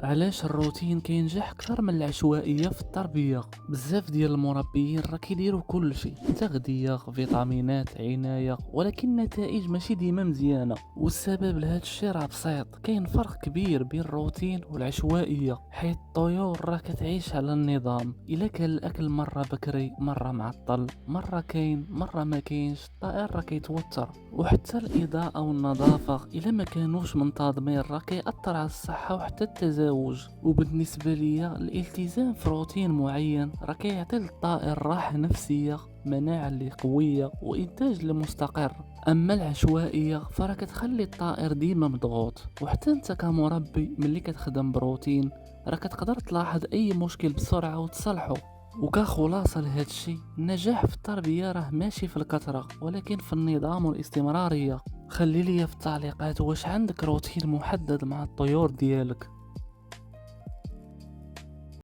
علاش الروتين كينجح اكثر من العشوائيه في التربيه؟ بزاف ديال المربيين راه كيديروا كل شيء، تغذيه، فيتامينات، عنايه، ولكن النتائج ماشي ديما مزيانه. والسبب لهذا الشيء راه بسيط، كاين فرق كبير بين الروتين والعشوائيه، حيث الطيور راه كتعيش على النظام. الا كان الاكل مره بكري مره معطل، مره كاين مره ما كاينش، الطائر راه كيتوتر. وحتى الاضاءه والنظافه الا ما كانوش منتظمين راه كيأثر على الصحه وحتى التزاوج. وبالنسبه ليا الالتزام في روتين معين راه كيعطي للطائر راحه نفسيه، مناعه اللي قويه، وانتاج اللي مستقر. اما العشوائيه فراه كتخلي الطائر ديما مضغوط. وحتى انت كمربي ملي كتخدم بروتين راه كتقدر تلاحظ اي مشكل بسرعه وتصلحه. وكخلاصة لهذا الشيء، النجاح في التربية راه ماشي في الكثرة ولكن في النظام والاستمرارية. خلي لي في التعليقات واش عندك روتين محدد مع الطيور ديالك.